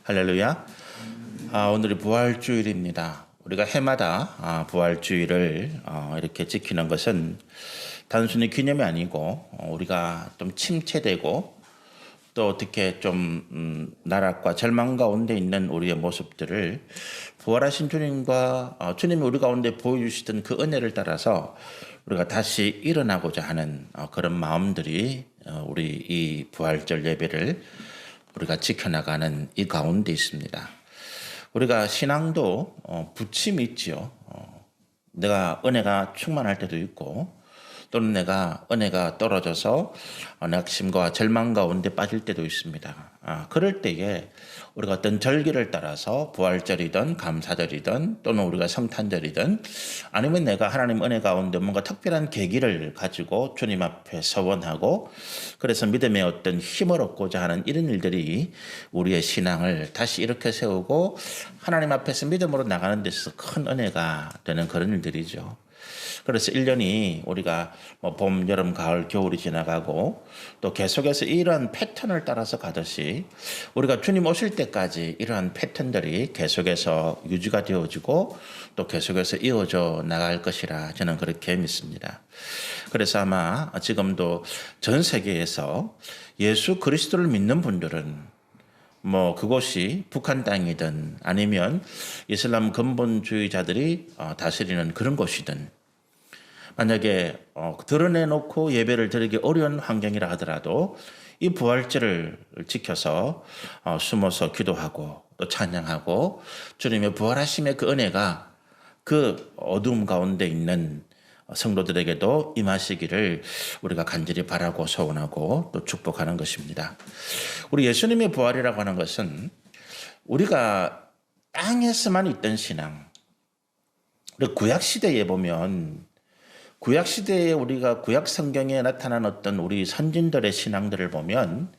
할렐루야. 오늘이 부활주일입니다. 우리가 해마다 부활주일을 이렇게 지키는 것은 단순히 기념이 아니고 우리가 좀 침체되고 또 어떻게 좀 나락과 절망 가운데 있는 우리의 모습들을 부활하신 주님과 주님이 우리 가운데 보여주시던 그 은혜를 따라서 우리가 다시 일어나고자 하는 그런 마음들이 우리 이 부활절 예배를 우리가 지켜나가는 이 가운데 있습니다. 우리가 신앙도 부침이 있지요. 내가 은혜가 충만할 때도 있고 또는 내가 은혜가 떨어져서 낙심과 절망 가운데 빠질 때도 있습니다. 그럴 때에 우리가 어떤 절기를 따라서 부활절이든 감사절이든 또는 우리가 성탄절이든 아니면 내가 하나님 은혜 가운데 뭔가 특별한 계기를 가지고 주님 앞에 서원하고 그래서 믿음의 어떤 힘을 얻고자 하는 이런 일들이 우리의 신앙을 다시 이렇게 세우고 하나님 앞에서 믿음으로 나가는 데 있어서 큰 은혜가 되는 그런 일들이죠. 그래서 1년이 우리가 봄, 여름, 가을, 겨울이 지나가고 또 계속해서 이러한 패턴을 따라서 가듯이 우리가 주님 오실 때까지 이러한 패턴들이 계속해서 유지가 되어지고 또 계속해서 이어져 나갈 것이라 저는 그렇게 믿습니다. 그래서 아마 지금도 전 세계에서 예수 그리스도를 믿는 분들은 그곳이 북한 땅이든 아니면 이슬람 근본주의자들이 다스리는 그런 곳이든 만약에 드러내놓고 예배를 드리기 어려운 환경이라 하더라도 이 부활절을 지켜서 숨어서 기도하고 또 찬양하고 주님의 부활하심의 그 은혜가 그 어두움 가운데 있는 성도들에게도 임하시기를 우리가 간절히 바라고 소원하고 또 축복하는 것입니다. 우리 예수님의 부활이라고 하는 것은 우리가 땅에서만 있던 신앙, 우리 구약시대에 보면 구약시대에 우리가 구약 성경에 나타난 어떤 우리 선진들의 신앙들을 보면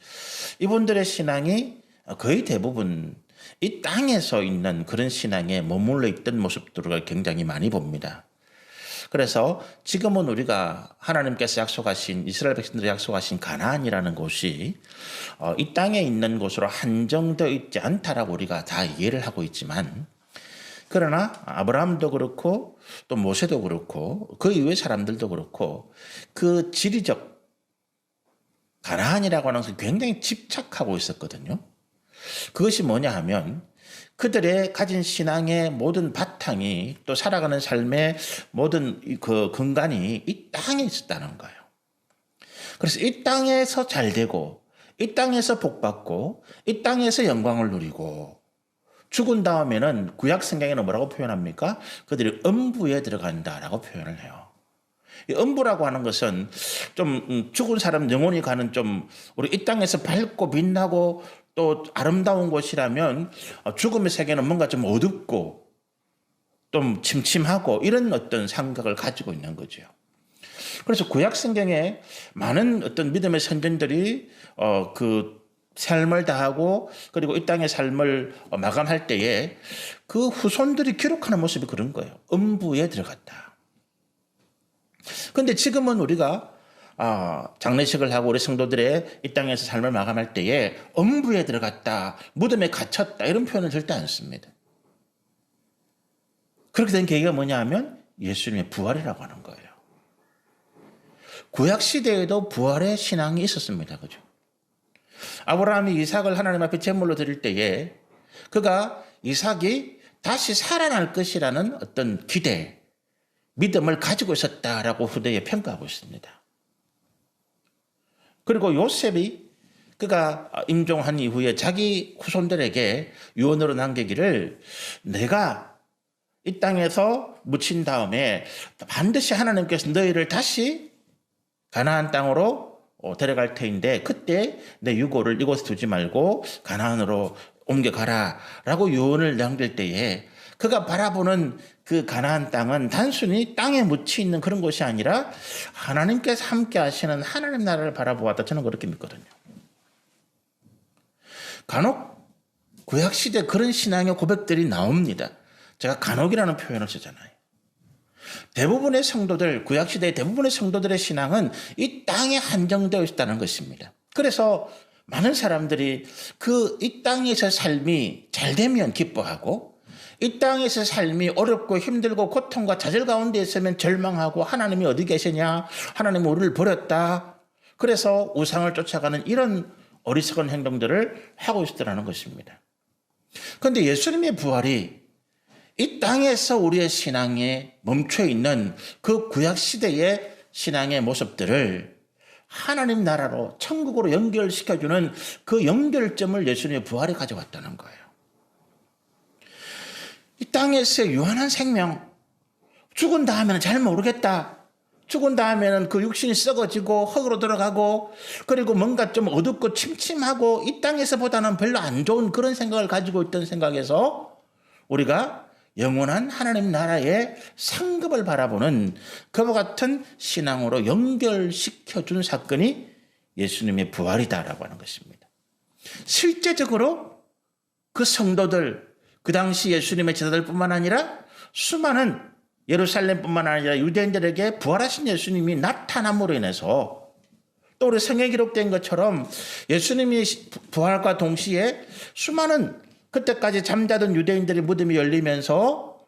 이분들의 신앙이 거의 대부분 이 땅에서 있는 그런 신앙에 머물러 있던 모습들을 굉장히 많이 봅니다. 그래서 지금은 우리가 하나님께서 약속하신 이스라엘 백성들이 약속하신 가나안이라는 곳이 이 땅에 있는 곳으로 한정되어 있지 않다라고 우리가 다 이해를 하고 있지만 그러나 아브라함도 그렇고 또 모세도 그렇고 그 이외의 사람들도 그렇고 그 지리적 가나안이라고 하는 것을 굉장히 집착하고 있었거든요. 그것이 뭐냐 하면 그들의 가진 신앙의 모든 바탕이 또 살아가는 삶의 모든 그 근간이 이 땅에 있었다는 거예요. 그래서 이 땅에서 잘 되고 이 땅에서 복받고 이 땅에서 영광을 누리고 죽은 다음에는 구약 성경에는 뭐라고 표현합니까? 그들이 음부에 들어간다라고 표현을 해요. 이 음부라고 하는 것은 좀 죽은 사람 영혼이 가는 좀 우리 이 땅에서 밝고 빛나고 또 아름다운 곳이라면 죽음의 세계는 뭔가 좀 어둡고 좀 침침하고 이런 어떤 생각을 가지고 있는 거죠. 그래서 구약 성경에 많은 어떤 믿음의 선전들이 그 삶을 다하고 그리고 이 땅의 삶을 마감할 때에 그 후손들이 기록하는 모습이 그런 거예요. 음부에 들어갔다. 그런데 지금은 우리가 장례식을 하고 우리 성도들의 이 땅에서 삶을 마감할 때에 음부에 들어갔다, 무덤에 갇혔다 이런 표현을 절대 안 씁니다. 그렇게 된 계기가 뭐냐 하면 예수님의 부활이라고 하는 거예요. 구약시대에도 부활의 신앙이 있었습니다. 그죠? 아브라함이 이삭을 하나님 앞에 제물로 드릴 때에 그가 이삭이 다시 살아날 것이라는 어떤 기대, 믿음을 가지고 있었다라고 후대에 평가하고 있습니다. 그리고 요셉이 그가 임종한 이후에 자기 후손들에게 유언으로 남기기를 내가 이 땅에서 묻힌 다음에 반드시 하나님께서 너희를 다시 가나안 땅으로 데려갈 터인데 그때 내 유고를 이곳에 두지 말고 가나안으로 옮겨가라 라고 유언을 남길 때에 그가 바라보는 그 가나안 땅은 단순히 땅에 묻혀 있는 그런 곳이 아니라 하나님께서 함께 하시는 하나님 나라를 바라보았다. 저는 그렇게 믿거든요. 간혹 구약시대 그런 신앙의 고백들이 나옵니다. 제가 간혹이라는 표현을 쓰잖아요. 대부분의 성도들, 구약시대의 대부분의 성도들의 신앙은 이 땅에 한정되어 있다는 것입니다. 그래서 많은 사람들이 그 이 땅에서 삶이 잘 되면 기뻐하고 이 땅에서 삶이 어렵고 힘들고 고통과 좌절 가운데 있으면 절망하고 하나님이 어디 계시냐? 하나님은 우리를 버렸다. 그래서 우상을 쫓아가는 이런 어리석은 행동들을 하고 있더라는 것입니다. 그런데 예수님의 부활이 이 땅에서 우리의 신앙에 멈춰 있는 그 구약 시대의 신앙의 모습들을 하나님 나라로 천국으로 연결시켜주는 그 연결점을 예수님의 부활이 가져왔다는 거예요. 이 땅에서의 유한한 생명, 죽은 다음에는 잘 모르겠다. 죽은 다음에는 그 육신이 썩어지고 흙으로 들어가고 그리고 뭔가 좀 어둡고 침침하고 이 땅에서보다는 별로 안 좋은 그런 생각을 가지고 있던 생각에서 우리가 영원한 하나님 나라의 상급을 바라보는 그와 같은 신앙으로 연결시켜준 사건이 예수님의 부활이다라고 하는 것입니다. 실제적으로 그 성도들, 그 당시 예수님의 제자들뿐만 아니라 수많은 예루살렘뿐만 아니라 유대인들에게 부활하신 예수님이 나타남으로 인해서 또 우리 성경에 기록된 것처럼 예수님이 부활과 동시에 수많은 그때까지 잠자던 유대인들의 무덤이 열리면서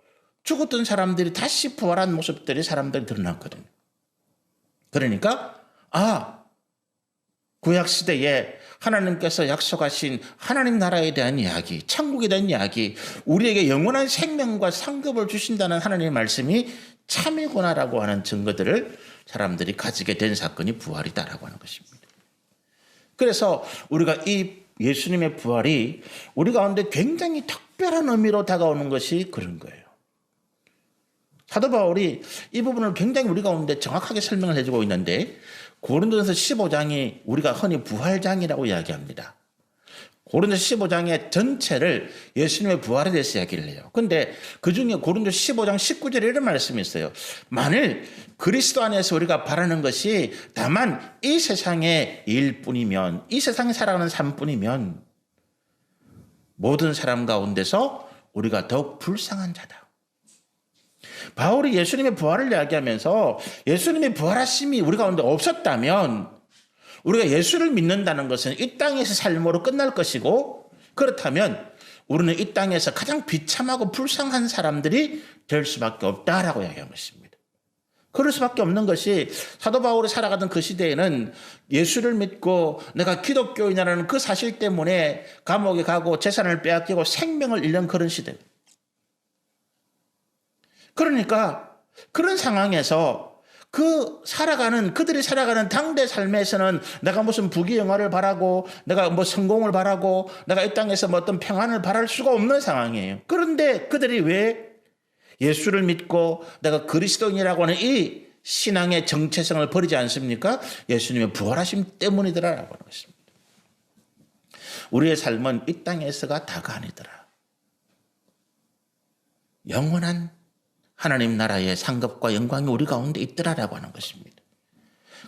죽었던 사람들이 다시 부활한 모습들이 사람들이 드러났거든요. 그러니까 구약시대에 하나님께서 약속하신 하나님 나라에 대한 이야기, 천국에 대한 이야기, 우리에게 영원한 생명과 상급을 주신다는 하나님의 말씀이 참이구나라고 하는 증거들을 사람들이 가지게 된 사건이 부활이다라고 하는 것입니다. 그래서 우리가 이 예수님의 부활이 우리 가운데 굉장히 특별한 의미로 다가오는 것이 그런 거예요. 사도 바울이 이 부분을 굉장히 우리 가운데 정확하게 설명을 해주고 있는데 고린도전서 15장이 우리가 흔히 부활장이라고 이야기합니다. 고린도전서 15장의 전체를 예수님의 부활에 대해서 이야기를 해요. 그런데 그중에 고린도전서 15장 19절에 이런 말씀이 있어요. 만일 그리스도 안에서 우리가 바라는 것이 다만 이 세상의 일뿐이면, 이 세상에 살아가는 삶뿐이면 모든 사람 가운데서 우리가 더욱 불쌍한 자다. 바울이 예수님의 부활을 이야기하면서 예수님의 부활하심이 우리 가운데 없었다면 우리가 예수를 믿는다는 것은 이 땅에서 삶으로 끝날 것이고 그렇다면 우리는 이 땅에서 가장 비참하고 불쌍한 사람들이 될 수밖에 없다라고 이야기한 것입니다. 그럴 수밖에 없는 것이 사도 바울이 살아가던 그 시대에는 예수를 믿고 내가 기독교인이라는 그 사실 때문에 감옥에 가고 재산을 빼앗기고 생명을 잃는 그런 시대. 그러니까 그런 상황에서 그들이 살아가는 당대 삶에서는 내가 무슨 부귀영화를 바라고 내가 뭐 성공을 바라고 내가 이 땅에서 뭐 어떤 평안을 바랄 수가 없는 상황이에요. 그런데 그들이 왜 예수를 믿고 내가 그리스도인이라고 하는 이 신앙의 정체성을 버리지 않습니까? 예수님의 부활하심 때문이더라라고 하는 것입니다. 우리의 삶은 이 땅에서가 다가 아니더라. 영원한 하나님 나라의 상급과 영광이 우리 가운데 있더라라고 하는 것입니다.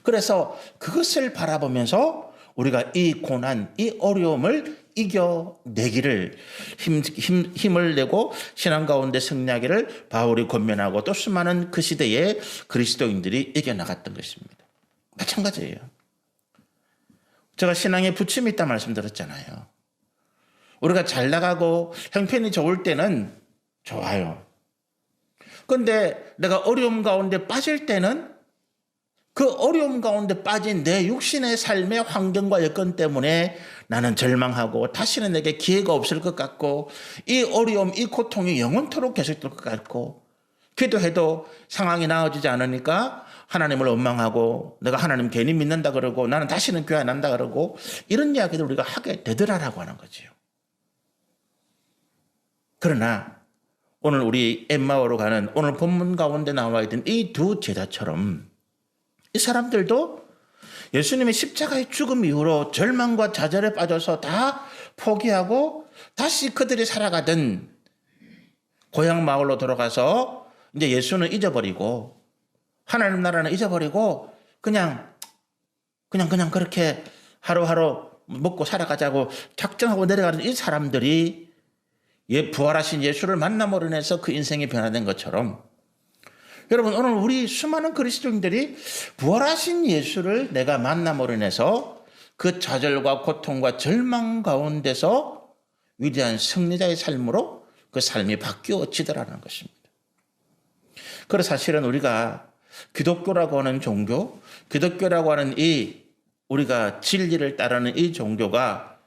그래서 그것을 바라보면서 우리가 이 고난, 이 어려움을 이겨내기를 힘을 내고 신앙 가운데 승리하기를 바울이 권면하고 또 수많은 그 시대의 그리스도인들이 이겨나갔던 것입니다. 마찬가지예요. 제가 신앙에 부침이 있다 말씀드렸잖아요. 우리가 잘 나가고 형편이 좋을 때는 좋아요. 그런데 내가 어려움 가운데 빠질 때는 그 어려움 가운데 빠진 내 육신의 삶의 환경과 여건 때문에 나는 절망하고 다시는 내게 기회가 없을 것 같고 이 어려움, 이 고통이 영원토록 계속될 것 같고 기도해도 상황이 나아지지 않으니까 하나님을 원망하고 내가 하나님 괜히 믿는다 그러고 나는 다시는 교회 안 한다 그러고 이런 이야기를 우리가 하게 되더라라고 하는 거지요. 그러나 오늘 우리 엠마오로 가는 오늘 본문 가운데 나와 있던 이 두 제자처럼 이 사람들도 예수님의 십자가의 죽음 이후로 절망과 좌절에 빠져서 다 포기하고 다시 그들이 살아가던 고향 마을로 돌아가서 이제 예수는 잊어버리고 하나님 나라는 잊어버리고 그냥 그렇게 하루하루 먹고 살아가자고 작정하고 내려가는 이 사람들이 부활하신 예수를 만남으로 인해서 그 인생이 변화된 것처럼 여러분 오늘 우리 수많은 그리스도인들이 부활하신 예수를 내가 만남으로 인해서 그 좌절과 고통과 절망 가운데서 위대한 승리자의 삶으로 그 삶이 바뀌어지더라는 것입니다. 그래서 사실은 우리가 기독교라고 하는 종교, 기독교라고 하는 이 우리가 진리를 따르는 이 종교가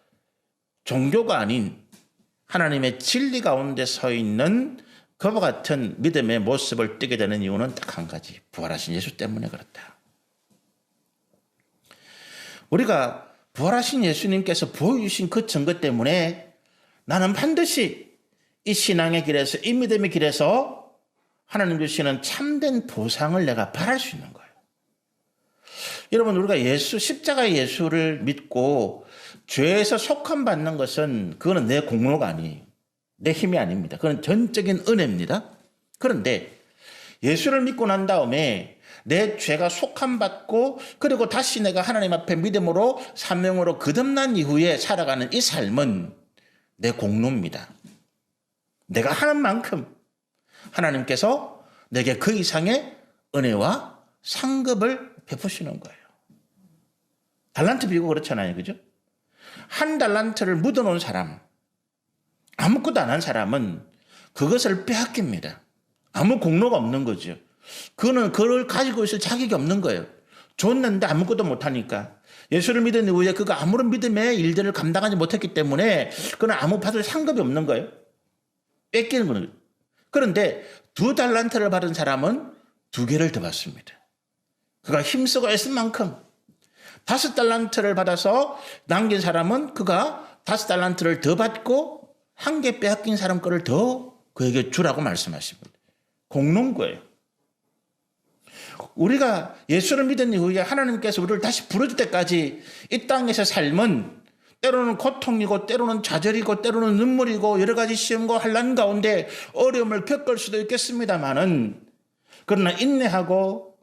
아닌 하나님의 진리 가운데 서 있는 그와 같은 믿음의 모습을 띠게 되는 이유는 딱 한 가지, 부활하신 예수 때문에 그렇다. 우리가 부활하신 예수님께서 보여주신 그 증거 때문에 나는 반드시 이 신앙의 길에서, 이 믿음의 길에서 하나님 주시는 참된 보상을 내가 바랄 수 있는 거예요. 여러분, 우리가 십자가의 예수를 믿고 죄에서 속함받는 것은 그거는 내 공로가 아니에요. 내 힘이 아닙니다. 그건 전적인 은혜입니다. 그런데 예수를 믿고 난 다음에 내 죄가 속함받고 그리고 다시 내가 하나님 앞에 믿음으로 사명으로 거듭난 이후에 살아가는 이 삶은 내 공로입니다. 내가 하는 만큼 하나님께서 내게 그 이상의 은혜와 상급을 베푸시는 거예요. 달란트 비고 그렇잖아요. 그죠? 한 달란트를 묻어놓은 사람, 아무것도 안 한 사람은 그것을 빼앗깁니다. 아무 공로가 없는 거죠. 그걸 가지고 있을 자격이 없는 거예요. 줬는데 아무것도 못하니까. 예수를 믿은 이후에 그가 아무런 믿음의 일들을 감당하지 못했기 때문에 그는 아무 받을 상급이 없는 거예요. 뺏기는 거예요. 그런데 2달란트를 받은 사람은 2개를 더 받습니다. 그가 힘쓰고 애쓴 만큼 5달란트를 받아서 남긴 사람은 그가 5달란트를 더 받고 1개 빼앗긴 사람 거를 더 그에게 주라고 말씀하십니다. 공로인 거예요. 우리가 예수를 믿은 이후에 하나님께서 우리를 다시 부르실 때까지 이 땅에서 삶은 때로는 고통이고 때로는 좌절이고 때로는 눈물이고 여러 가지 시험과 환난 가운데 어려움을 겪을 수도 있겠습니다만은 그러나 인내하고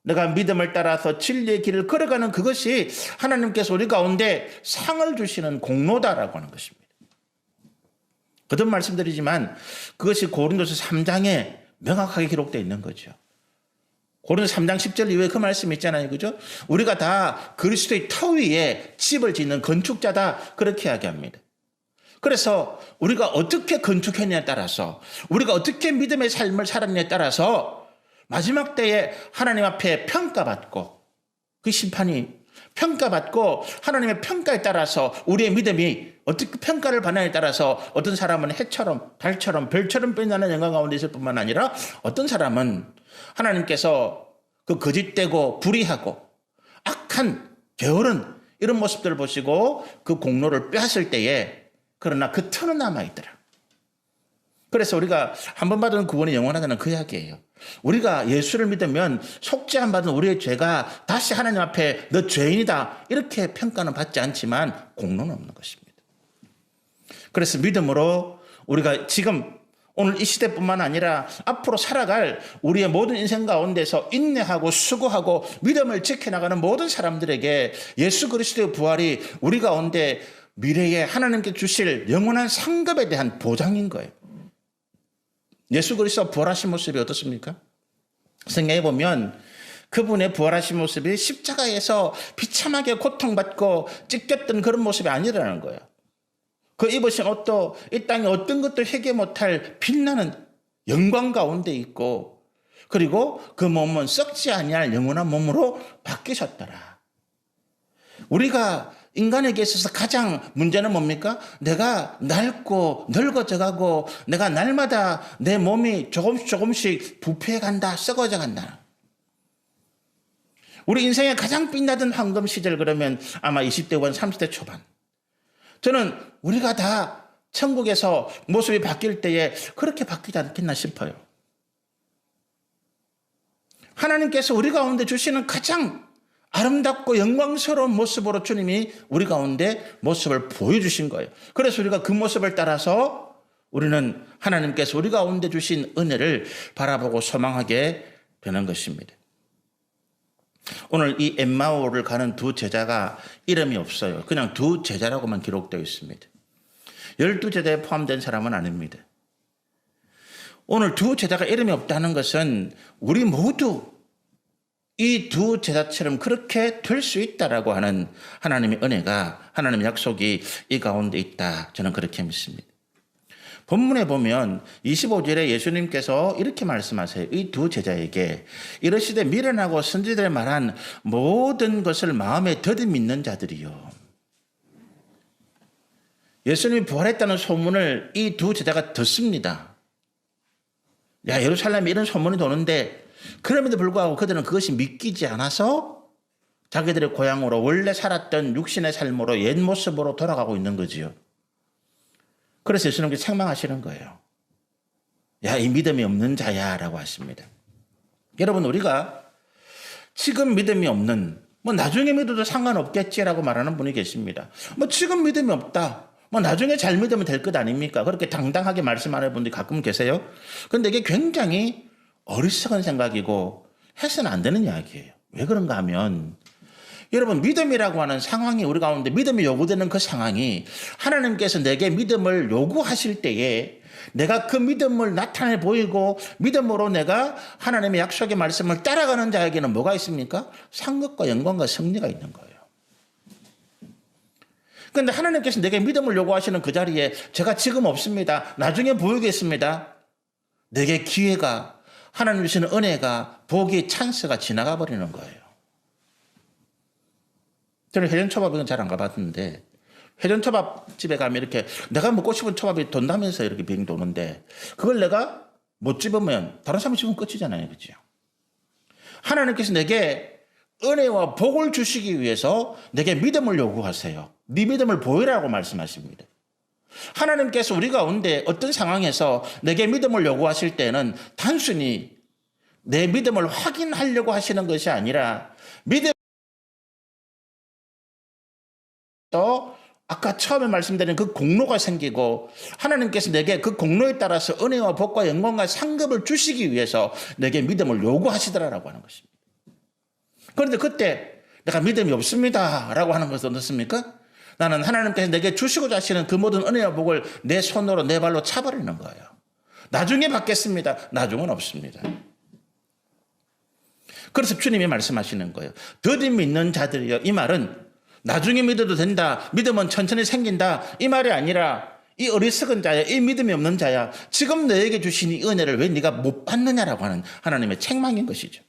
내가 믿음을 따라서 진리의 길을 걸어가는 그것이 하나님께서 우리 가운데 상을 주시는 공로다라고 하는 것입니다. 거듭 말씀드리지만 그것이 고린도서 3장에 명확하게 기록되어 있는 거죠. 고린도서 3장 10절 이후에 그 말씀이 있잖아요. 그죠? 우리가 다 그리스도의 터 위에 집을 짓는 건축자다. 그렇게 이야기합니다. 그래서 우리가 어떻게 건축했냐에 따라서 우리가 어떻게 믿음의 삶을 살았냐에 따라서 마지막 때에 하나님 앞에 평가받고 그 심판이 평가받고 하나님의 평가에 따라서 우리의 믿음이 어떻게 평가를 받느냐에 따라서 어떤 사람은 해처럼 달처럼 별처럼 빛나는 영광 가운데 있을 뿐만 아니라 어떤 사람은 하나님께서 그 거짓되고 불의하고 악한 게으른 이런 모습들을 보시고 그 공로를 빼앗을 때에 그러나 그 터는 남아있더라. 그래서 우리가 한 번 받은 구원이 영원하다는 그 이야기예요. 우리가 예수를 믿으면 속죄 안 받은 우리의 죄가 다시 하나님 앞에 너 죄인이다 이렇게 평가는 받지 않지만 공로는 없는 것입니다. 그래서 믿음으로 우리가 지금 오늘 이 시대뿐만 아니라 앞으로 살아갈 우리의 모든 인생 가운데서 인내하고 수고하고 믿음을 지켜나가는 모든 사람들에게 예수 그리스도의 부활이 우리 가운데 미래에 하나님께 주실 영원한 상급에 대한 보장인 거예요. 예수 그리스도 부활하신 모습이 어떻습니까? 성경에 보면 그분의 부활하신 모습이 십자가에서 비참하게 고통받고 찢겼던 그런 모습이 아니라는 거예요. 그 입으신 옷도 이 땅에 어떤 것도 해결 못할 빛나는 영광 가운데 있고 그리고 그 몸은 썩지 아니할 영원한 몸으로 바뀌셨더라. 우리가 인간에게 있어서 가장 문제는 뭡니까? 내가 낡고 늙어져가고 내가 날마다 내 몸이 조금씩 부패해간다, 썩어져 간다. 우리 인생의 가장 빛나던 황금 시절 그러면 아마 20대 후반 30대 초반. 저는 우리가 다 천국에서 모습이 바뀔 때에 그렇게 바뀌지 않겠나 싶어요. 하나님께서 우리 가운데 주시는 가장 아름답고 영광스러운 모습으로 주님이 우리 가운데 모습을 보여주신 거예요. 그래서 우리가 그 모습을 따라서 우리는 하나님께서 우리 가운데 주신 은혜를 바라보고 소망하게 되는 것입니다. 오늘 이 엠마오를 가는 2 제자가 이름이 없어요. 그냥 2 제자라고만 기록되어 있습니다. 12제자에 포함된 사람은 아닙니다. 오늘 2 제자가 이름이 없다는 것은 우리 모두 이 두 제자처럼 그렇게 될 수 있다라고 하는 하나님의 은혜가, 하나님의 약속이 이 가운데 있다. 저는 그렇게 믿습니다. 본문에 보면 25절에 예수님께서 이렇게 말씀하세요. 이 두 제자에게 이르시되 미련하고 선지자들의 말한 모든 것을 마음에 더디 믿는 자들이요. 예수님이 부활했다는 소문을 이 두 제자가 듣습니다. 야, 예루살렘에 이런 소문이 도는데 그럼에도 불구하고 그들은 그것이 믿기지 않아서 자기들의 고향으로 원래 살았던 육신의 삶으로 옛 모습으로 돌아가고 있는 거지요. 그래서 예수님께서 책망하시는 거예요. 야, 이 믿음이 없는 자야 라고 하십니다. 여러분, 우리가 지금 믿음이 없는, 나중에 믿어도 상관없겠지라고 말하는 분이 계십니다. 지금 믿음이 없다. 나중에 잘 믿으면 될 것 아닙니까? 그렇게 당당하게 말씀하는 분들이 가끔 계세요. 그런데 이게 굉장히 어리석은 생각이고 해서는 안 되는 이야기예요. 왜 그런가 하면 여러분, 믿음이라고 하는 상황이 우리 가운데 믿음이 요구되는 그 상황이 하나님께서 내게 믿음을 요구하실 때에 내가 그 믿음을 나타내 보이고 믿음으로 내가 하나님의 약속의 말씀을 따라가는 자에게는 뭐가 있습니까? 상급과 영광과 승리가 있는 거예요. 그런데 하나님께서 내게 믿음을 요구하시는 그 자리에 제가 지금 없습니다. 나중에 보이겠습니다. 내게 기회가, 하나님 주시는 은혜가, 복이, 찬스가 지나가 버리는 거예요. 저는 회전초밥은 잘 안 가봤는데 회전초밥집에 가면 이렇게 내가 먹고 싶은 초밥이 돈다면서 이렇게 빙 도는데 그걸 내가 못 집으면 다른 사람이 집으면 끝이잖아요. 그렇죠? 하나님께서 내게 은혜와 복을 주시기 위해서 내게 믿음을 요구하세요. 네 믿음을 보이라고 말씀하십니다. 하나님께서 우리 가운데 어떤 상황에서 내게 믿음을 요구하실 때는 단순히 내 믿음을 확인하려고 하시는 것이 아니라 믿음 또 아까 처음에 말씀드린 그 공로가 생기고 하나님께서 내게 그 공로에 따라서 은혜와 복과 영광과 상급을 주시기 위해서 내게 믿음을 요구하시더라라고 하는 것입니다. 그런데 그때 내가 믿음이 없습니다 라고 하는 것은 어떻습니까? 나는 하나님께서 내게 주시고자 하시는 그 모든 은혜와 복을 내 손으로 내 발로 차버리는 거예요. 나중에 받겠습니다. 나중은 없습니다. 그래서 주님이 말씀하시는 거예요. 더디 믿는 자들이요. 이 말은 나중에 믿어도 된다. 믿음은 천천히 생긴다. 이 말이 아니라 이 어리석은 자야, 이 믿음이 없는 자야, 지금 너에게 주신 이 은혜를 왜 네가 못 받느냐라고 하는 하나님의 책망인 것이죠.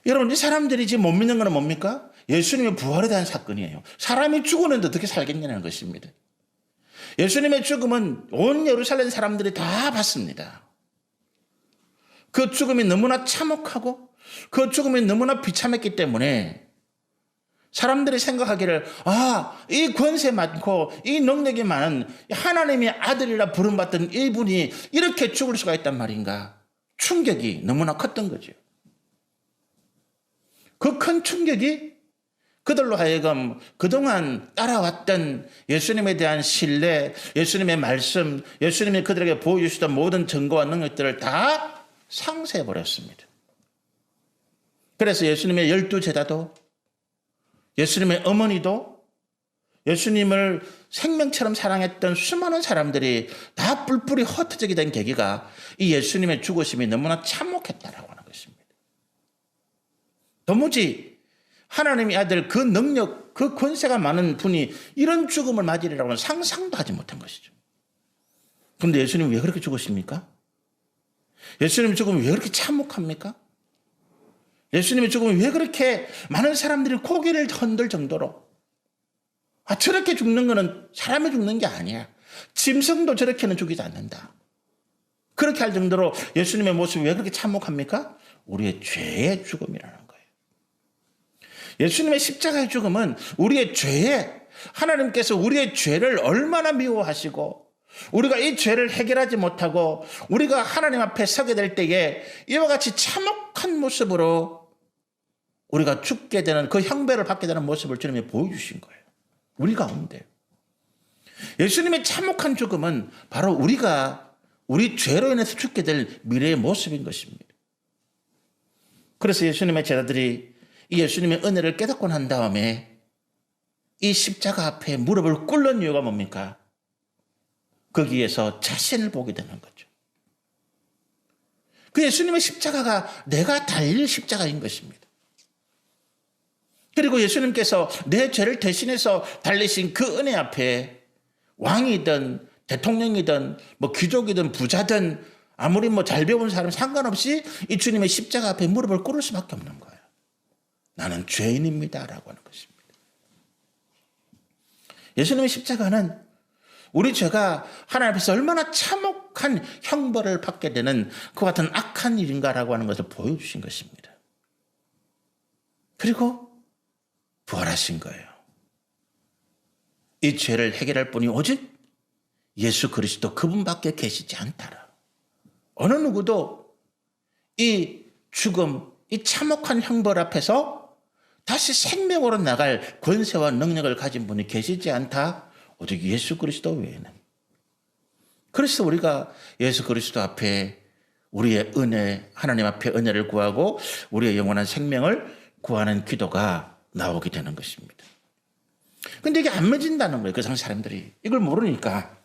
여러분, 이 사람들이 지금 못 믿는 건 뭡니까? 예수님의 부활에 대한 사건이에요. 사람이 죽었는데 어떻게 살겠냐는 것입니다. 예수님의 죽음은 온 예루살렘 사람들이 다 봤습니다. 그 죽음이 너무나 참혹하고 그 죽음이 너무나 비참했기 때문에 사람들이 생각하기를 이 권세 많고 이 능력이 많은 하나님의 아들이라 부름받던 이분이 이렇게 죽을 수가 있단 말인가. 충격이 너무나 컸던 거죠. 그 큰 충격이 그들로 하여금 그동안 따라왔던 예수님에 대한 신뢰, 예수님의 말씀, 예수님이 그들에게 보여주시던 모든 증거와 능력들을 다 상쇄해버렸습니다. 그래서 예수님의 12제자도 예수님의 어머니도 예수님을 생명처럼 사랑했던 수많은 사람들이 다 뿔뿔이 흩어지게 된 계기가 이 예수님의 죽으심이 너무나 참혹했다라고 하는 것입니다. 도무지 하나님의 아들 그 능력, 그 권세가 많은 분이 이런 죽음을 맞으리라고는 상상도 하지 못한 것이죠. 그런데 예수님이 왜 그렇게 죽으십니까? 예수님의 죽음이 왜 그렇게 참혹합니까? 예수님의 죽음이 왜 그렇게 많은 사람들이 고개를 흔들 정도로 저렇게 죽는 거는 사람이 죽는 게 아니야. 짐승도 저렇게는 죽이지 않는다. 그렇게 할 정도로 예수님의 모습이 왜 그렇게 참혹합니까? 우리의 죄의 죽음이라는 거예요. 예수님의 십자가의 죽음은 우리의 죄에 하나님께서 우리의 죄를 얼마나 미워하시고 우리가 이 죄를 해결하지 못하고 우리가 하나님 앞에 서게 될 때에 이와 같이 참혹한 모습으로 우리가 죽게 되는 그 형벌을 받게 되는 모습을 주님이 보여주신 거예요. 우리 가운데. 예수님의 참혹한 죽음은 바로 우리가 우리 죄로 인해서 죽게 될 미래의 모습인 것입니다. 그래서 예수님의 제자들이 이 예수님의 은혜를 깨닫고 난 다음에 이 십자가 앞에 무릎을 꿇는 이유가 뭡니까? 거기에서 자신을 보게 되는 거죠. 그 예수님의 십자가가 내가 달릴 십자가인 것입니다. 그리고 예수님께서 내 죄를 대신해서 달리신 그 은혜 앞에 왕이든 대통령이든 뭐 귀족이든 부자든 아무리 뭐 잘 배운 사람 상관없이 이 주님의 십자가 앞에 무릎을 꿇을 수밖에 없는 거예요. 나는 죄인입니다라고 하는 것입니다. 예수님의 십자가는 우리 죄가 하나님 앞에서 얼마나 참혹한 형벌을 받게 되는 그 같은 악한 일인가라고 하는 것을 보여주신 것입니다. 그리고 부활하신 거예요. 이 죄를 해결할 분이 오직 예수 그리스도 그분밖에 계시지 않다라. 어느 누구도 이 죽음, 이 참혹한 형벌 앞에서 다시 생명으로 나갈 권세와 능력을 가진 분이 계시지 않다. 오직 예수 그리스도 외에는. 그래서 우리가 예수 그리스도 앞에 우리의 은혜, 하나님 앞에 은혜를 구하고 우리의 영원한 생명을 구하는 기도가 나오게 되는 것입니다. 근데 이게 안 맺힌다는 거예요. 그 당시 사람들이. 이걸 모르니까.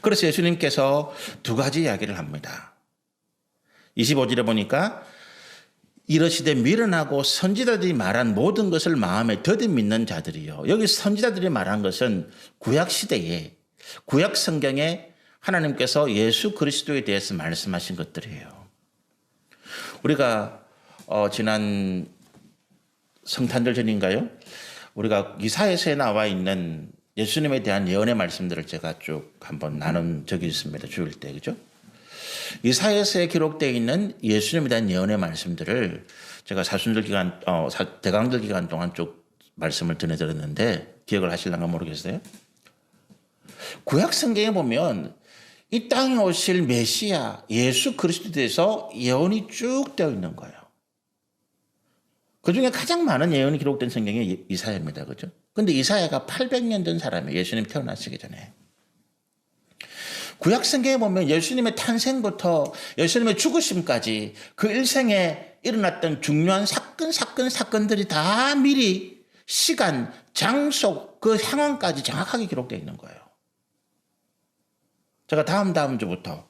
그래서 예수님께서 두 가지 이야기를 합니다. 25절에 보니까 이러시되 미련하고 선지자들이 말한 모든 것을 마음에 더디 믿는 자들이요. 여기 선지자들이 말한 것은 구약시대에 구약 성경에 하나님께서 예수 그리스도에 대해서 말씀하신 것들이에요. 우리가 지난 성탄절 전인가요? 우리가 이사야서에 나와 있는 예수님에 대한 예언의 말씀들을 제가 쭉 한번 나눈 적이 있습니다. 주일 때, 그죠? 이사야서에 기록되어 있는 예수님에 대한 예언의 말씀들을 제가 사순절 기간, 대강절 기간 동안 쭉 말씀을 전해드렸는데 기억을 하실랑가 모르겠어요? 구약 성경에 보면 이 땅에 오실 메시아 예수 그리스도에 대해서 예언이 쭉 되어 있는 거예요. 그 중에 가장 많은 예언이 기록된 성경이 이사야입니다. 그죠? 근데 이사야가 800년 전 사람이에요. 예수님 태어나시기 전에. 구약 성경에 보면 예수님의 탄생부터 예수님의 죽으심까지 그 일생에 일어났던 중요한 사건들이 다 미리 시간, 장소, 그 상황까지 정확하게 기록되어 있는 거예요. 제가 다음 주부터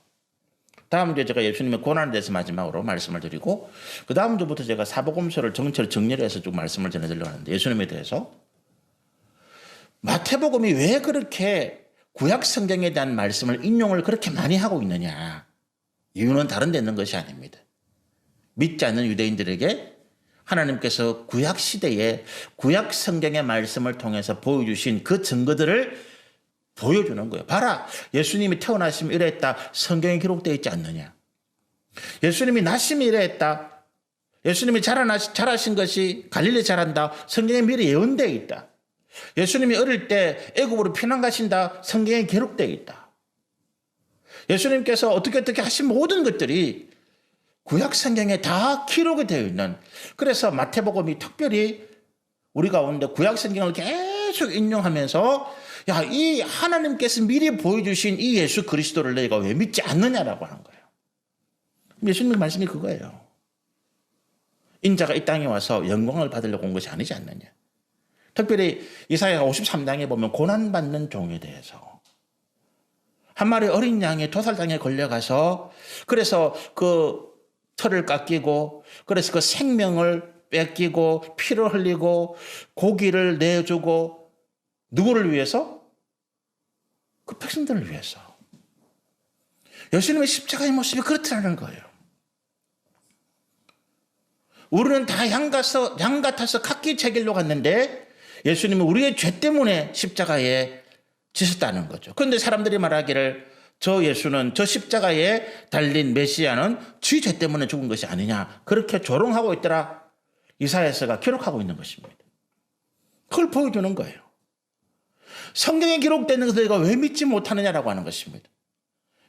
다음 주에 제가 예수님의 고난에 대해서 마지막으로 말씀을 드리고 그 다음 주부터 제가 사복음서를 전체를 정리를 해서 좀 말씀을 전해드리려고 하는데 예수님에 대해서 마태복음이 왜 그렇게 구약 성경에 대한 말씀을 인용을 그렇게 많이 하고 있느냐. 이유는 다른 데 있는 것이 아닙니다. 믿지 않는 유대인들에게 하나님께서 구약 시대에 구약 성경의 말씀을 통해서 보여주신 그 증거들을 보여주는 거예요. 봐라. 예수님이 태어나시면 이랬다. 성경에 기록되어 있지 않느냐. 예수님이 나시면 이랬다. 예수님이 자라신 것이 갈릴리 자란다. 성경에 미리 예언되어 있다. 예수님이 어릴 때 애굽으로 피난 가신다. 성경에 기록되어 있다. 예수님께서 어떻게 하신 모든 것들이 구약 성경에 다 기록이 되어 있는, 그래서 마태복음이 특별히 우리 가운데 구약 성경을 계속 인용하면서 야, 이 하나님께서 미리 보여주신 이 예수 그리스도를 너희가 왜 믿지 않느냐라고 하는 거예요. 예수님의 말씀이 그거예요. 인자가 이 땅에 와서 영광을 받으려고 온 것이 아니지 않느냐. 특별히 이사야 53장에 보면 고난받는 종에 대해서 한 마리 어린 양이 도살장에 걸려가서 그래서 그 털을 깎이고 그래서 그 생명을 뺏기고 피를 흘리고 고기를 내주고 누구를 위해서? 그 백성들을 위해서. 예수님의 십자가의 모습이 그렇다는 거예요. 우리는 다 양 같아서 각기 제길로 갔는데 예수님은 우리의 죄 때문에 십자가에 지셨다는 거죠. 그런데 사람들이 말하기를 저 예수는 저 십자가에 달린 메시아는 지 죄 때문에 죽은 것이 아니냐. 그렇게 조롱하고 있더라. 이사야서가 기록하고 있는 것입니다. 그걸 보여주는 거예요. 성경에 기록되는 것을 우리가 왜 믿지 못하느냐라고 하는 것입니다.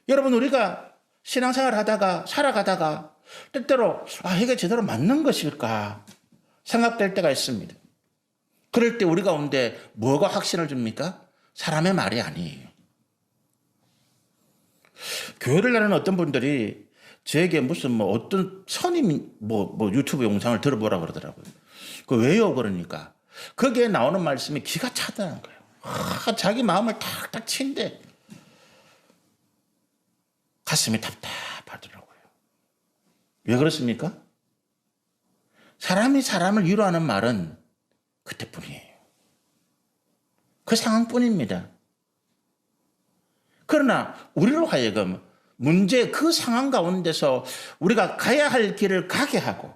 여러분 우리가 신앙생활 하다가 살아가다가 때때로 이게 제대로 맞는 것일까 생각될 때가 있습니다. 그럴 때 우리 가운데 뭐가 확신을 줍니까? 사람의 말이 아니에요. 교회를 나누는 어떤 분들이 저에게 무슨 어떤 선임 유튜브 영상을 들어보라 그러더라고요. 그 왜요? 그러니까 거기에 나오는 말씀이 기가 차다는 거예요. 자기 마음을 탁탁 친데 가슴이 답답하더라고요. 왜 그렇습니까? 사람이 사람을 위로하는 말은 그때뿐이에요. 그 상황뿐입니다. 그러나 우리로 하여금 문제 그 상황 가운데서 우리가 가야 할 길을 가게 하고,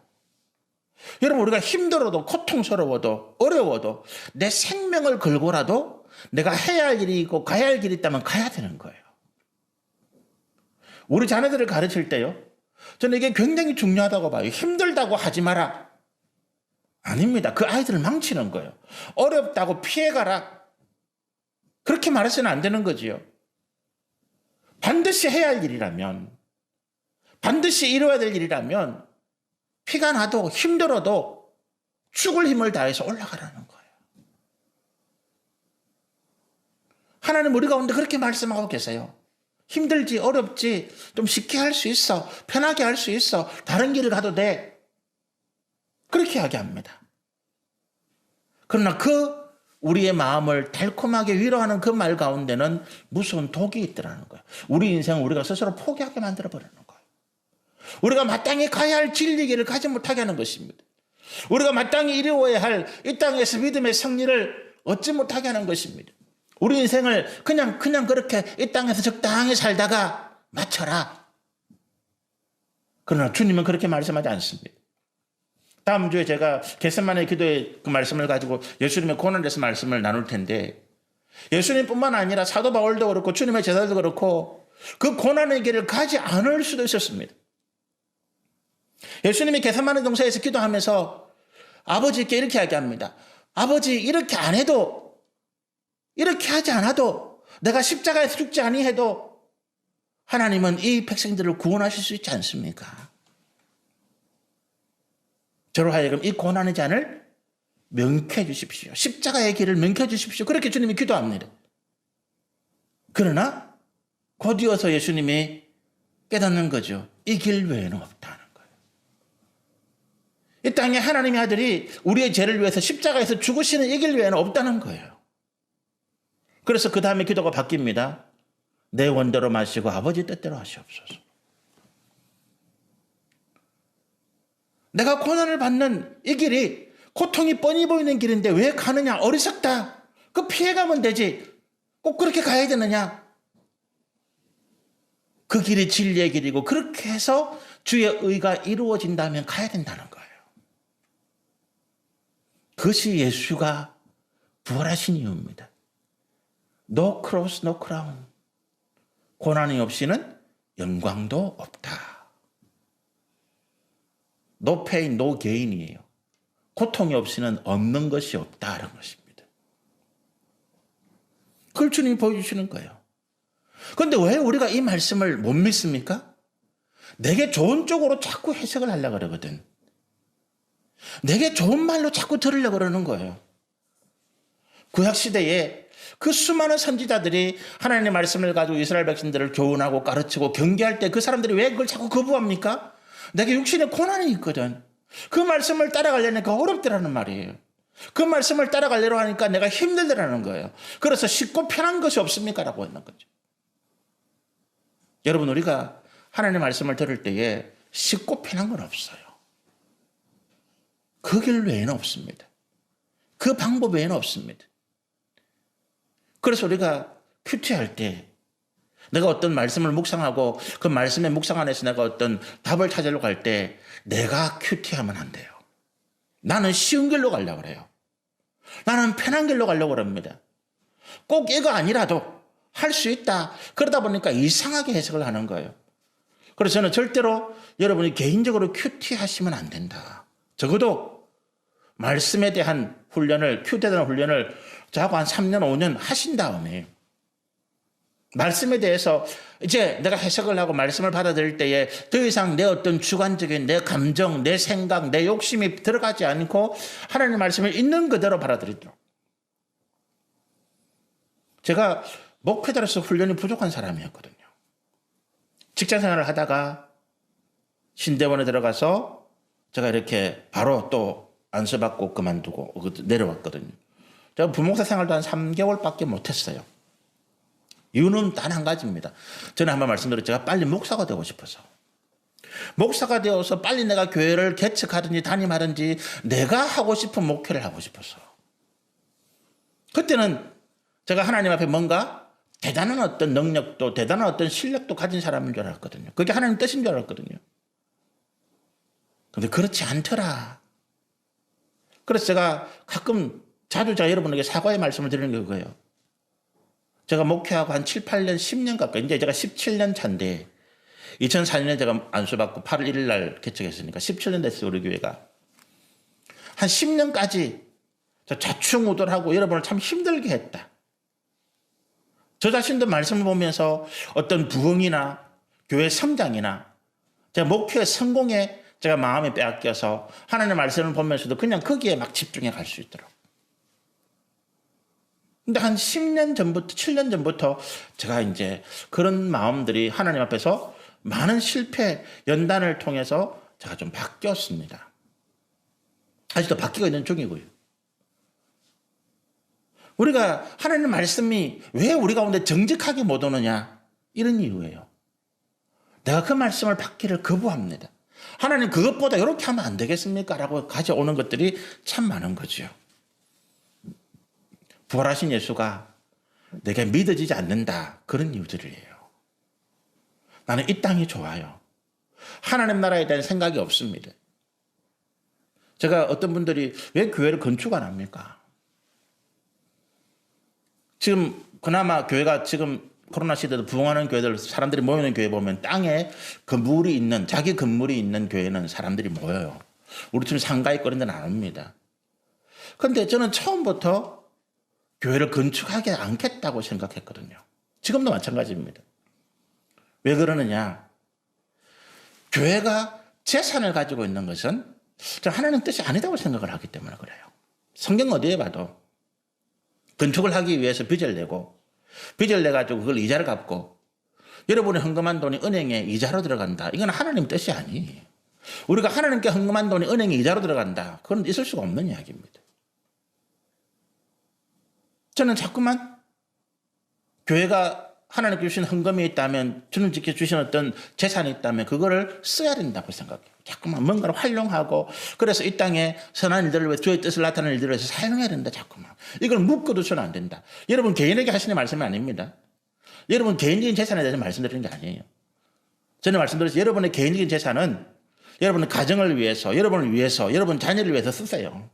여러분, 우리가 힘들어도 고통스러워도 어려워도 내 생명을 걸고라도 내가 해야 할 일이 있고 가야 할 길이 있다면 가야 되는 거예요. 우리 자녀들을 가르칠 때요, 저는 이게 굉장히 중요하다고 봐요. 힘들다고 하지 마라. 아닙니다. 그 아이들을 망치는 거예요. 어렵다고 피해가라. 그렇게 말해서는 안 되는 거지요. 반드시 해야 할 일이라면, 반드시 이루어야 될 일이라면 피가 나도 힘들어도 죽을 힘을 다해서 올라가라는 거예요. 하나님 우리 가운데 그렇게 말씀하고 계세요. 힘들지 어렵지 좀 쉽게 할 수 있어. 편하게 할 수 있어. 다른 길을 가도 돼. 그렇게 이야기합니다. 그러나 그 우리의 마음을 달콤하게 위로하는 그 말 가운데는 무서운 독이 있더라는 거예요. 우리 인생을 우리가 스스로 포기하게 만들어버리는 거예요. 우리가 마땅히 가야 할 진리 길을 가지 못하게 하는 것입니다. 우리가 마땅히 이루어야 할 이 땅에서 믿음의 승리를 얻지 못하게 하는 것입니다. 우리 인생을 그냥 그렇게 이 땅에서 적당히 살다가 마쳐라. 그러나 주님은 그렇게 말씀하지 않습니다. 다음 주에 제가 겟세마네 기도의 그 말씀을 가지고 예수님의 고난에 대해서 말씀을 나눌 텐데, 예수님뿐만 아니라 사도 바울도 그렇고 주님의 제자들도 그렇고 그 고난의 길을 가지 않을 수도 있었습니다. 예수님이 겟세마네 동산에서 기도하면서 아버지께 이렇게 이야기합니다. 아버지, 이렇게 안 해도, 이렇게 하지 않아도, 내가 십자가에서 죽지 아니해도 하나님은 이 백성들을 구원하실 수 있지 않습니까? 저로 하여금 이 고난의 잔을 명쾌해 주십시오. 십자가의 길을 명쾌해 주십시오. 그렇게 주님이 기도합니다. 그러나 곧 이어서 예수님이 깨닫는 거죠. 이 길 외에는 없다는 거예요. 이 땅에 하나님의 아들이 우리의 죄를 위해서 십자가에서 죽으시는 이 길 외에는 없다는 거예요. 그래서 그 다음에 기도가 바뀝니다. 내 원대로 마시고 아버지 뜻대로 하시옵소서. 내가 고난을 받는 이 길이 고통이 뻔히 보이는 길인데 왜 가느냐? 어리석다. 그 피해가면 되지. 꼭 그렇게 가야 되느냐? 그 길이 진리의 길이고 그렇게 해서 주의 의가 이루어진다면 가야 된다는 거예요. 그것이 예수가 부활하신 이유입니다. No cross, no crown. 고난이 없이는 영광도 없다. No pain, no gain이에요. 고통이 없이는 얻는 것이 없다는 것입니다. 그걸 주님이 보여주시는 거예요. 그런데 왜 우리가 이 말씀을 못 믿습니까? 내게 좋은 쪽으로 자꾸 해석을 하려고 그러거든. 내게 좋은 말로 자꾸 들으려고 그러는 거예요. 구약시대에 그 수많은 선지자들이 하나님의 말씀을 가지고 이스라엘 백성들을 교훈하고 가르치고 경계할 때 그 사람들이 왜 그걸 자꾸 거부합니까? 내게 육신의 고난이 있거든. 그 말씀을 따라가려니까 어렵더라는 말이에요. 그 말씀을 따라가려고 하니까 내가 힘들더라는 거예요. 그래서 쉽고 편한 것이 없습니까? 라고 했는 거죠. 여러분, 우리가 하나님의 말씀을 들을 때에 쉽고 편한 건 없어요. 그 길 외에는 없습니다. 그 방법 외에는 없습니다. 그래서 우리가 큐티할 때 내가 어떤 말씀을 묵상하고 그 말씀의 묵상 안에서 내가 어떤 답을 찾으려고 할 때 내가 큐티하면 안 돼요. 나는 쉬운 길로 가려고 그래요. 나는 편한 길로 가려고 합니다. 꼭 이거 아니라도 할 수 있다. 그러다 보니까 이상하게 해석을 하는 거예요. 그래서 저는 절대로 여러분이 개인적으로 큐티하시면 안 된다. 적어도 말씀에 대한 훈련을, 큐티에 대한 훈련을 저하고 한 3년, 5년 하신 다음에 말씀에 대해서 이제 내가 해석을 하고 말씀을 받아들일 때에 더 이상 내 어떤 주관적인 내 감정, 내 생각, 내 욕심이 들어가지 않고 하나님의 말씀을 있는 그대로 받아들이도록. 제가 목회자로서 훈련이 부족한 사람이었거든요. 직장 생활을 하다가 신대원에 들어가서 제가 이렇게 바로 또 안수받고 그만두고 내려왔거든요. 제가 부목사 생활도 한 3개월밖에 못했어요. 이유는 단 한 가지입니다. 저는 한번 말씀드렸죠. 제가 빨리 목사가 되고 싶어서. 목사가 되어서 빨리 내가 교회를 개척하든지 담임하든지 내가 하고 싶은 목회를 하고 싶었어. 그때는 제가 하나님 앞에 뭔가 대단한 어떤 능력도 대단한 어떤 실력도 가진 사람인 줄 알았거든요. 그게 하나님 뜻인 줄 알았거든요. 그런데 그렇지 않더라. 그래서 제가 가끔 자주 제가 여러분에게 사과의 말씀을 드리는 게 그거예요. 제가 목회하고 한 7, 8년, 10년 가까이, 이제 제가 17년 차인데 2004년에 제가 안수받고 8월 1일 날 개척했으니까 17년 됐어요, 우리 교회가. 한 10년까지 좌충우돌하고 여러분을 참 힘들게 했다. 저 자신도 말씀을 보면서 어떤 부흥이나 교회 성장이나 제가 목회 성공에 제가 마음이 빼앗겨서 하나님의 말씀을 보면서도 그냥 거기에 막 집중해 갈 수 있도록. 근데 한 10년 전부터, 7년 전부터 제가 이제 그런 마음들이 하나님 앞에서 많은 실패 연단을 통해서 제가 좀 바뀌었습니다. 아직도 바뀌고 있는 중이고요. 우리가 하나님의 말씀이 왜 우리 가운데 정직하게 못 오느냐? 이런 이유예요. 내가 그 말씀을 받기를 거부합니다. 하나님 그것보다 이렇게 하면 안 되겠습니까? 라고 가져오는 것들이 참 많은 거죠. 부활하신 예수가 내게 믿어지지 않는다. 그런 이유들이에요. 나는 이 땅이 좋아요. 하나님 나라에 대한 생각이 없습니다. 제가 어떤 분들이 왜 교회를 건축 안 합니까? 지금 그나마 교회가 지금 코로나 시대도 부흥하는 교회들 사람들이 모이는 교회 보면 땅에 건물이 있는 자기 건물이 있는 교회는 사람들이 모여요. 우리 팀 상가에 그런 데는 안 옵니다. 그런데 저는 처음부터 교회를 건축하지 않겠다고 생각했거든요. 지금도 마찬가지입니다. 왜 그러느냐? 교회가 재산을 가지고 있는 것은 하나님 뜻이 아니다고 생각을 하기 때문에 그래요. 성경 어디에 봐도 건축을 하기 위해서 빚을 내고 빚을 내가지고 그걸 이자를 갚고 여러분이 헌금한 돈이 은행에 이자로 들어간다. 이건 하나님 뜻이 아니에요. 우리가 하나님께 헌금한 돈이 은행에 이자로 들어간다. 그건 있을 수가 없는 이야기입니다. 저는 자꾸만 교회가 하나님께 주신 헌금이 있다면 주님 지켜주신 어떤 재산이 있다면 그거를 써야 된다고 생각해요. 자꾸만 뭔가를 활용하고 그래서 이 땅에 선한 일들을 위해 주의 뜻을 나타내는 일들을 위해서 사용해야 된다. 자꾸만. 이걸 묶어두서는 안 된다. 여러분 개인에게 하시는 말씀이 아닙니다. 여러분 개인적인 재산에 대해서 말씀드리는 게 아니에요. 저는 말씀드렸죠. 여러분의 개인적인 재산은 여러분의 가정을 위해서 여러분을 위해서 여러분 자녀를 위해서 쓰세요.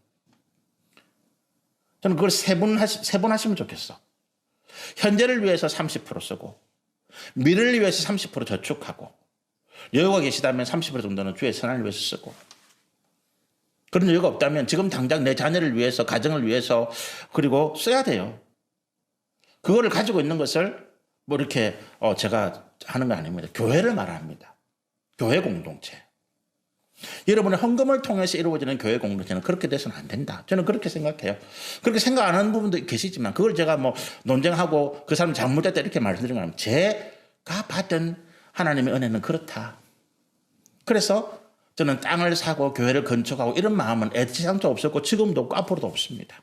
저는 그걸 세분하시면 좋겠어. 현재를 위해서 30% 쓰고 미래를 위해서 30% 저축하고 여유가 계시다면 30% 정도는 주의 선한을 위해서 쓰고 그런 여유가 없다면 지금 당장 내 자녀를 위해서 가정을 위해서 그리고 써야 돼요. 그거를 가지고 있는 것을 뭐 이렇게 제가 하는 건 아닙니다. 교회를 말합니다. 교회 공동체. 여러분의 헌금을 통해서 이루어지는 교회 공동체는 그렇게 돼서는 안 된다. 저는 그렇게 생각해요. 그렇게 생각 안 하는 부분도 계시지만 그걸 제가 뭐 논쟁하고 그 사람 잘못했다 이렇게 말씀드리는 건 아니에요. 제가 받은 하나님의 은혜는 그렇다. 그래서 저는 땅을 사고 교회를 건축하고 이런 마음은 애지상도 없었고 지금도 없고 앞으로도 없습니다.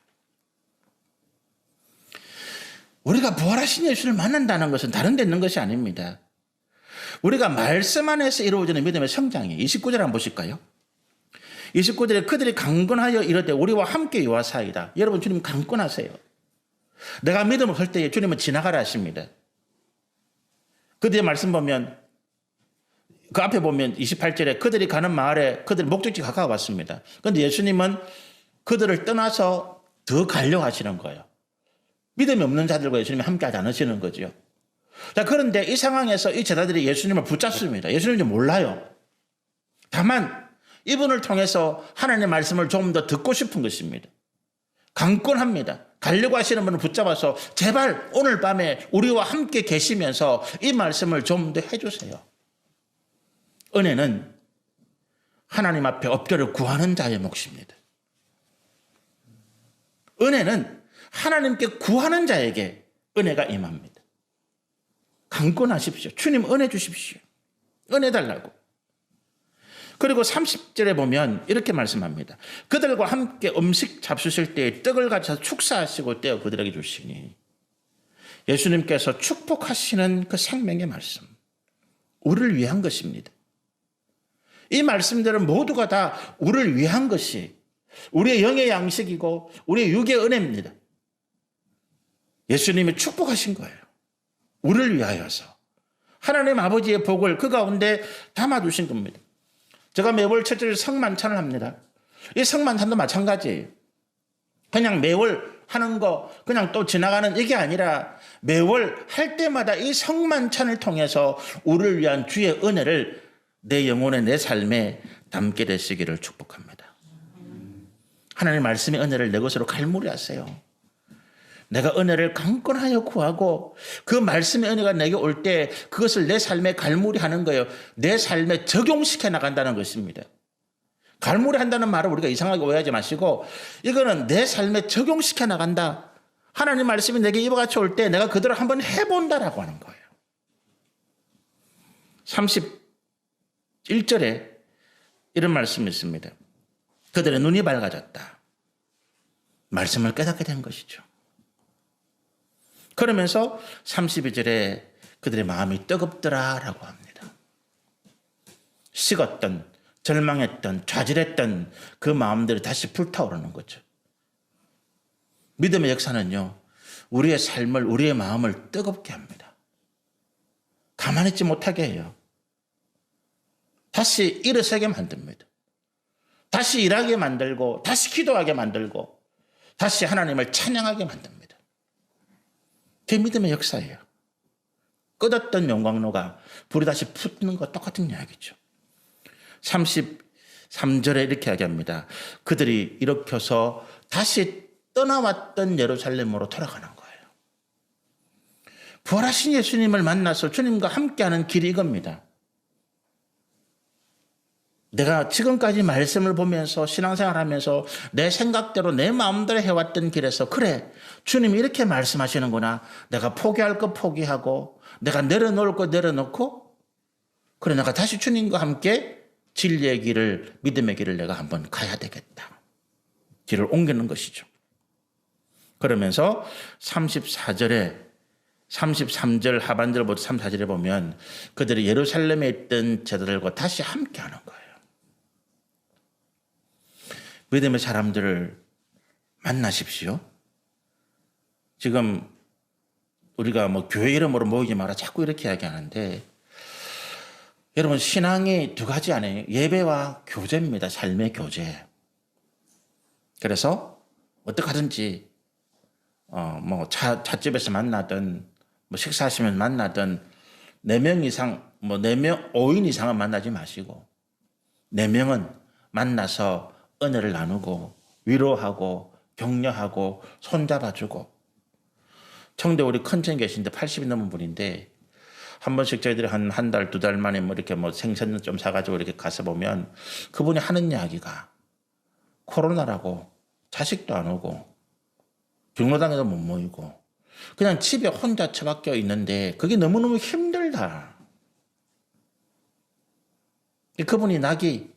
우리가 부활하신 예수를 만난다는 것은 다른 데 있는 것이 아닙니다. 우리가 말씀 안에서 이루어지는 믿음의 성장이 29절 한번 보실까요? 29절에 그들이 강건하여 이르되 우리와 함께 요하사이다. 여러분 주님 강건하세요. 내가 믿음을 할 때에 주님은 지나가라 하십니다. 그들의 말씀 보면 그 앞에 보면 28절에 그들이 가는 마을에 그들 목적지 가까워 왔습니다. 그런데 예수님은 그들을 떠나서 더 가려고 하시는 거예요. 믿음이 없는 자들과 예수님이 함께 하지 않으시는 거죠. 자, 그런데 이 상황에서 이 제자들이 예수님을 붙잡습니다. 예수님을 몰라요. 다만 이분을 통해서 하나님의 말씀을 좀 더 듣고 싶은 것입니다. 강권합니다. 가려고 하시는 분을 붙잡아서 제발 오늘 밤에 우리와 함께 계시면서 이 말씀을 좀 더 해주세요. 은혜는 하나님 앞에 엎드려 구하는 자의 몫입니다. 은혜는 하나님께 구하는 자에게 은혜가 임합니다. 강권하십시오. 주님 은혜 주십시오. 은혜 달라고. 그리고 30절에 보면 이렇게 말씀합니다. 그들과 함께 음식 잡수실 때에 떡을 가져서 축사하시고 떼어 그들에게 주시니 예수님께서 축복하시는 그 생명의 말씀 우리를 위한 것입니다. 이 말씀들은 모두가 다 우리를 위한 것이 우리의 영의 양식이고 우리의 육의 은혜입니다. 예수님이 축복하신 거예요. 우리를 위하여서. 하나님 아버지의 복을 그 가운데 담아두신 겁니다. 제가 매월 첫째 성만찬을 합니다. 이 성만찬도 마찬가지예요. 그냥 매월 하는 거 그냥 또 지나가는 이게 아니라 매월 할 때마다 이 성만찬을 통해서 우리를 위한 주의 은혜를 내 영혼에 내 삶에 담게 되시기를 축복합니다. 하나님 말씀의 은혜를 내 것으로 갈무리하세요. 내가 은혜를 강권하여 구하고 그 말씀의 은혜가 내게 올 때 그것을 내 삶에 갈무리하는 거예요. 내 삶에 적용시켜 나간다는 것입니다. 갈무리한다는 말을 우리가 이상하게 오해하지 마시고 이거는 내 삶에 적용시켜 나간다. 하나님 말씀이 내게 이와 같이 올 때 내가 그대로 한번 해본다라고 하는 거예요. 31절에 이런 말씀이 있습니다. 그들의 눈이 밝아졌다. 말씀을 깨닫게 된 것이죠. 그러면서 32절에 그들의 마음이 뜨겁더라라고 합니다. 식었던, 절망했던, 좌절했던 그 마음들이 다시 불타오르는 거죠. 믿음의 역사는요, 우리의 삶을, 우리의 마음을 뜨겁게 합니다. 가만히 있지 못하게 해요. 다시 일어서게 만듭니다. 다시 일하게 만들고, 다시 기도하게 만들고, 다시 하나님을 찬양하게 만듭니다. 그게 믿음의 역사예요. 꺼졌던 용광로가 불이 다시 붙는 것 똑같은 이야기죠. 33절에 이렇게 이야기합니다. 그들이 일으켜서 다시 떠나왔던 예루살렘으로 돌아가는 거예요. 부활하신 예수님을 만나서 주님과 함께하는 길이 이겁니다. 내가 지금까지 말씀을 보면서 신앙생활하면서 내 생각대로 내 마음대로 해왔던 길에서 그래 주님이 이렇게 말씀하시는구나. 내가 포기할 거 포기하고 내가 내려놓을 거 내려놓고 그래 내가 다시 주님과 함께 진리의 길을 믿음의 길을 내가 한번 가야 되겠다. 길을 옮기는 것이죠. 그러면서 33절 하반절부터 34절에 보면 그들이 예루살렘에 있던 제자들과 다시 함께하는 거예요. 믿음의 사람들을 만나십시오. 지금 우리가 뭐 교회 이름으로 모이지 마라 자꾸 이렇게 이야기하는데 여러분 신앙이 두 가지 아니에요. 예배와 교제입니다. 삶의 교제. 그래서 어떻게 하든지 뭐 찻집에서 만나든 뭐 식사하시면 만나든 4명 이상 5인 이상은 만나지 마시고 4명은 만나서 은혜를 나누고 위로하고 격려하고 손잡아주고 청대 우리 큰천 계신데 80이 넘은 분인데 한 번씩 저희들이 한 달, 2달 만에 뭐 이렇게 뭐 생선 좀 사가지고 이렇게 가서 보면 그분이 하는 이야기가 코로나라고 자식도 안 오고 경로당에도 못 모이고 그냥 집에 혼자 처박혀 있는데 그게 너무너무 힘들다. 그분이 낙이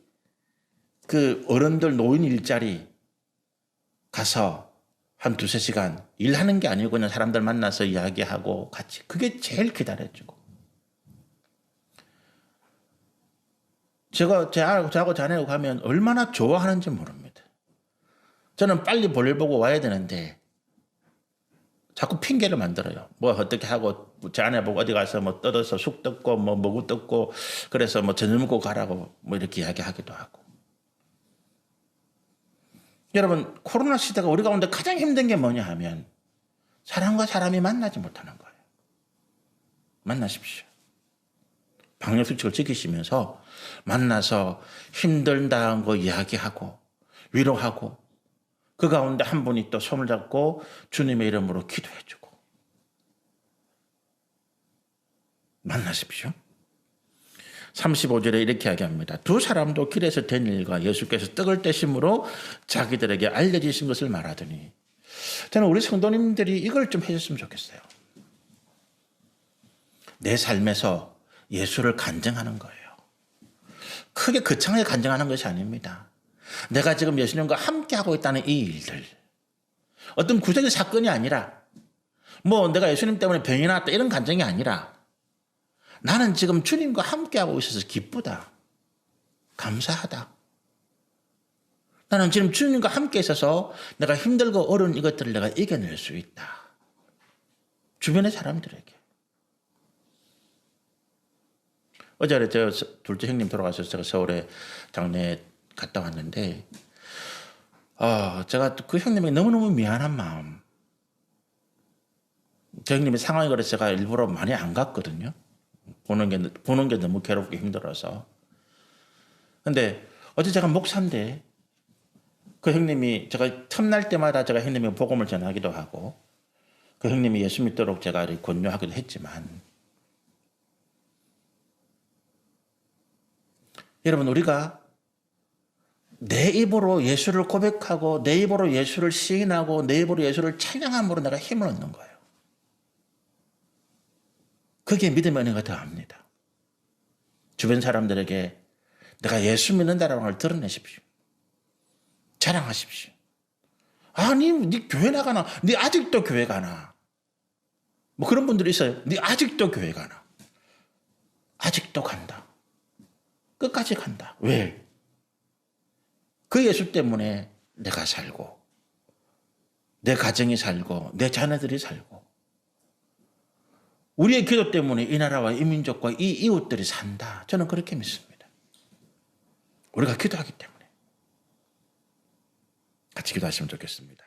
그 어른들 노인 일자리 가서 한 2-3시간 일하는 게 아니고 그냥 사람들 만나서 이야기하고 같이 그게 제일 기다려주고 제가 저하고 자네하고 가면 얼마나 좋아하는지 모릅니다. 저는 빨리 볼일 보고 와야 되는데 자꾸 핑계를 만들어요. 뭐 어떻게 하고 자네 보고 어디 가서 뭐 떠들어서 숙 뜯고 뭐 먹고 뜯고 그래서 뭐 저녁 먹고 가라고 뭐 이렇게 이야기하기도 하고. 여러분 코로나 시대가 우리 가운데 가장 힘든 게 뭐냐 하면 사람과 사람이 만나지 못하는 거예요. 만나십시오. 방역수칙을 지키시면서 만나서 힘들다는 거 이야기하고 위로하고 그 가운데 한 분이 또 손을 잡고 주님의 이름으로 기도해주고 만나십시오. 35절에 이렇게 이야기합니다. 두 사람도 길에서 된 일과 예수께서 떡을 떼심으로 자기들에게 알려지신 것을 말하더니 저는 우리 성도님들이 이걸 좀 해줬으면 좋겠어요. 내 삶에서 예수를 간증하는 거예요. 크게 거창하게 간증하는 것이 아닙니다. 내가 지금 예수님과 함께하고 있다는 이 일들. 어떤 구체적인 사건이 아니라 뭐 내가 예수님 때문에 병이 났다 이런 간증이 아니라 나는 지금 주님과 함께하고 있어서 기쁘다. 감사하다. 나는 지금 주님과 함께 있어서 내가 힘들고 어려운 이것들을 내가 이겨낼 수 있다. 주변의 사람들에게. 어제 저 둘째 형님 돌아가셔서 제가 서울에 장례 갔다 왔는데, 제가 그 형님에게 너무너무 미안한 마음. 저 형님의 상황이 그래서 제가 일부러 많이 안 갔거든요. 보는 게 너무 괴롭고 힘들어서. 근데 어제 제가 목사인데, 그 형님이 제가 틈날 때마다 제가 형님의 복음을 전하기도 하고, 그 형님이 예수 믿도록 제가 권유하기도 했지만, 여러분, 우리가 내 입으로 예수를 고백하고 내 입으로 예수를 시인하고 내 입으로 예수를 찬양함으로 내가 힘을 얻는 거예요. 그게 믿음의 은혜가 더합니다. 주변 사람들에게 내가 예수 믿는다라는 걸 드러내십시오. 자랑하십시오. 아니, 네 교회 나가나? 네 아직도 교회 가나? 뭐 그런 분들이 있어요. 네 아직도 교회 가나? 아직도 간다. 끝까지 간다. 왜? 그 예수 때문에 내가 살고, 내 가정이 살고, 내 자녀들이 살고, 우리의 기도 때문에 이 나라와 이 민족과 이 이웃들이 산다. 저는 그렇게 믿습니다. 우리가 기도하기 때문에. 같이 기도하시면 좋겠습니다.